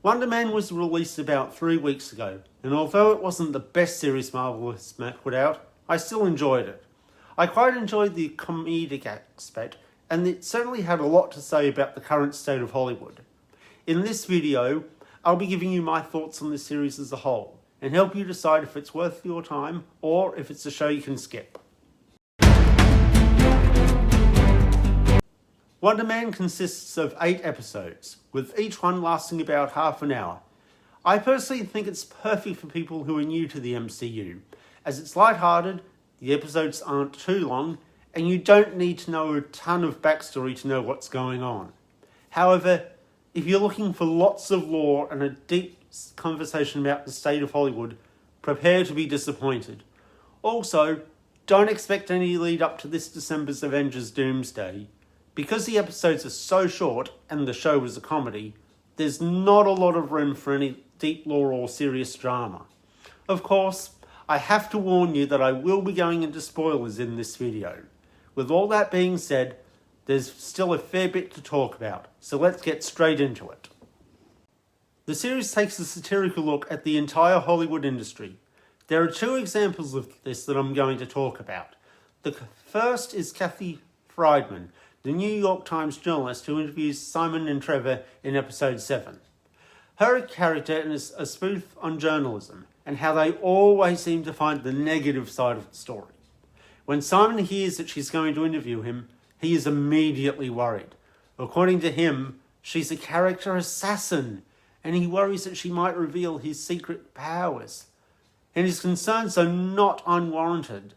Wonder Man was released about 3 weeks ago, and although it wasn't the best series Marvel has put out, I still enjoyed it. I quite enjoyed the comedic aspect, and it certainly had a lot to say about the current state of Hollywood. In this video, I'll be giving you my thoughts on the series as a whole, and help you decide if it's worth your time, or if it's a show you can skip. Wonder Man consists of 8 episodes, with each one lasting about half an hour. I personally think it's perfect for people who are new to the MCU, as it's lighthearted, the episodes aren't too long, and you don't need to know a ton of backstory to know what's going on. However, if you're looking for lots of lore and a deep conversation about the state of Hollywood, prepare to be disappointed. Also, don't expect any lead up to this December's Avengers Doomsday. Because the episodes are so short, and the show is a comedy, there's not a lot of room for any deep lore or serious drama. Of course, I have to warn you that I will be going into spoilers in this video. With all that being said, there's still a fair bit to talk about, so let's get straight into it. The series takes a satirical look at the entire Hollywood industry. There are 2 examples of this that I'm going to talk about. The first is Kathy Friedman, the New York Times journalist who interviews Simon and Trevor in episode 7. Her character is a spoof on journalism and how they always seem to find the negative side of the story. When Simon hears that she's going to interview him, he is immediately worried. According to him, she's a character assassin, and he worries that she might reveal his secret powers. And his concerns are not unwarranted.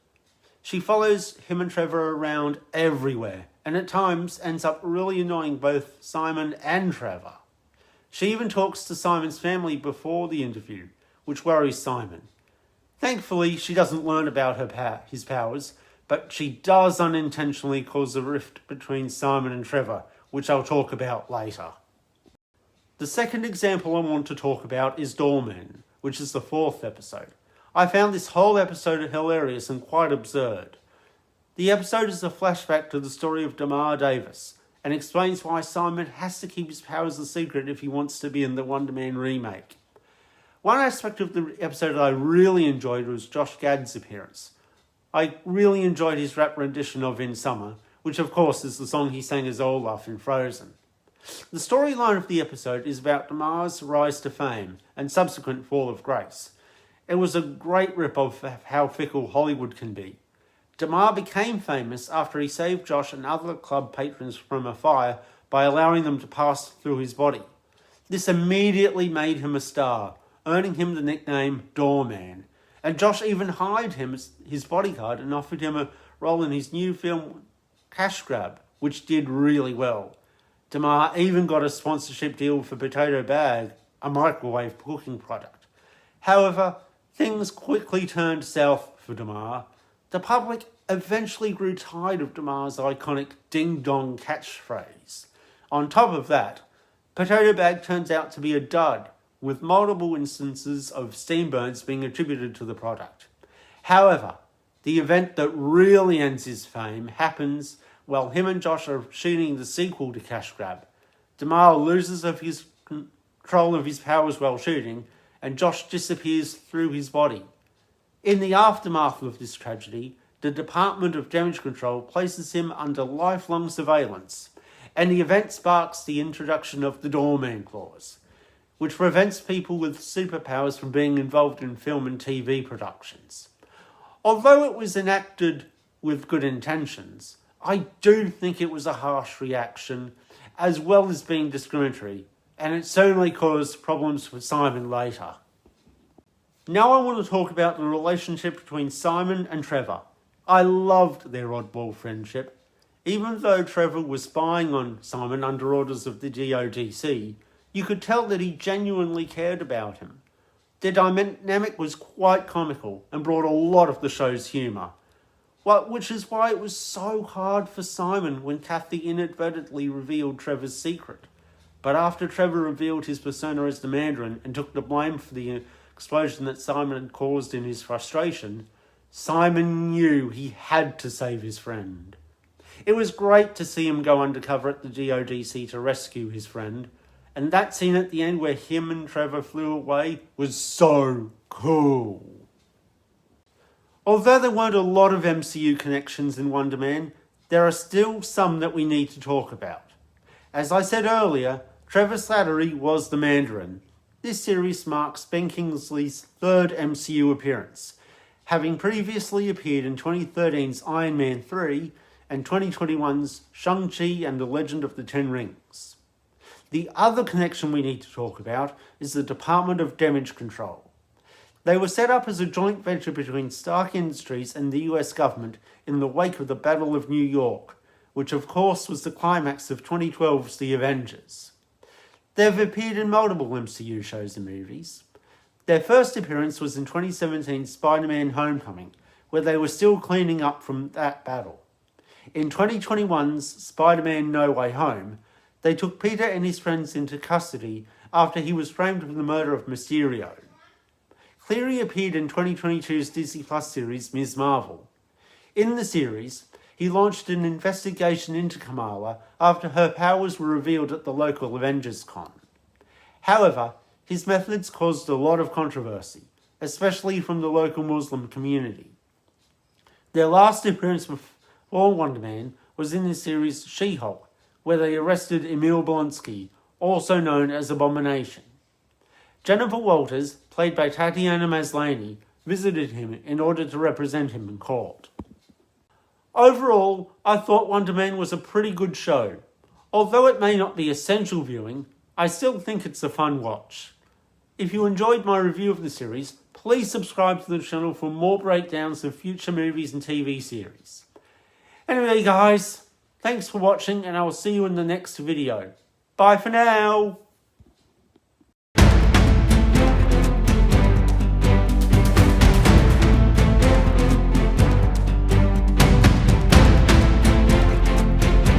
She follows him and Trevor around everywhere, and at times ends up really annoying both Simon and Trevor. She even talks to Simon's family before the interview, which worries Simon. Thankfully, she doesn't learn about his powers, but she does unintentionally cause a rift between Simon and Trevor, which I'll talk about later. The second example I want to talk about is Doorman, which is the 4th episode. I found this whole episode hilarious and quite absurd. The episode is a flashback to the story of Damar Davis, and explains why Simon has to keep his powers a secret if he wants to be in the Wonder Man remake. One aspect of the episode that I really enjoyed was Josh Gad's appearance. I really enjoyed his rap rendition of In Summer, which of course is the song he sang as Olaf in Frozen. The storyline of the episode is about Damar's rise to fame and subsequent fall of grace. It was a great rip-off of how fickle Hollywood can be. Damar became famous after he saved Josh and other club patrons from a fire by allowing them to pass through his body. This immediately made him a star, earning him the nickname Doorman. And Josh even hired him as his bodyguard and offered him a role in his new film Cash Grab, which did really well. Damar even got a sponsorship deal for Potato Bag, a microwave cooking product. However, things quickly turned south for Damar. The public eventually grew tired of Damar's iconic ding-dong catchphrase. On top of that, Potato Bag turns out to be a dud, with multiple instances of steam burns being attributed to the product. However, the event that really ends his fame happens while him and Josh are shooting the sequel to Cash Grab. Damar loses his control of his powers while shooting, and Josh disappears through his body. In the aftermath of this tragedy, the Department of Damage Control places him under lifelong surveillance, and the event sparks the introduction of the Doorman Clause, which prevents people with superpowers from being involved in film and TV productions. Although it was enacted with good intentions, I do think it was a harsh reaction, as well as being discriminatory, and it certainly caused problems for Simon later. Now I want to talk about the relationship between Simon and Trevor. I loved their oddball friendship. Even though Trevor was spying on Simon under orders of the GOTC, you could tell that he genuinely cared about him. Their dynamic was quite comical and brought a lot of the show's humour. Which is why it was so hard for Simon when Kathy inadvertently revealed Trevor's secret. But after Trevor revealed his persona as the Mandarin and took the blame for the explosion that Simon had caused in his frustration, Simon knew he had to save his friend. It was great to see him go undercover at the GODC to rescue his friend, And that scene at the end where him and Trevor flew away was so cool. Although there weren't a lot of MCU connections in Wonder Man, there are still some that we need to talk about. As I said earlier, Trevor Slattery was the Mandarin. This series marks Ben Kingsley's third MCU appearance, having previously appeared in 2013's Iron Man 3 and 2021's Shang-Chi and the Legend of the Ten Rings. The other connection we need to talk about is the Department of Damage Control. They were set up as a joint venture between Stark Industries and the US government in the wake of the Battle of New York, which of course was the climax of 2012's The Avengers. They've appeared in multiple MCU shows and movies. Their first appearance was in 2017's Spider-Man Homecoming, where they were still cleaning up from that battle. In 2021's Spider-Man No Way Home, they took Peter and his friends into custody after he was framed for the murder of Mysterio. Cleary appeared in 2022's Disney Plus series Ms. Marvel. In the series, he launched an investigation into Kamala after her powers were revealed at the local Avengers Con. However, his methods caused a lot of controversy, especially from the local Muslim community. Their last appearance before Wonder Man was in the series She-Hulk, where they arrested Emil Blonsky, also known as Abomination. Jennifer Walters, played by Tatiana Maslany, visited him in order to represent him in court. Overall, I thought Wonder Man was a pretty good show. Although it may not be essential viewing, I still think it's a fun watch. If you enjoyed my review of the series, please subscribe to the channel for more breakdowns of future movies and TV series. Anyway guys, thanks for watching and I will see you in the next video. Bye for now!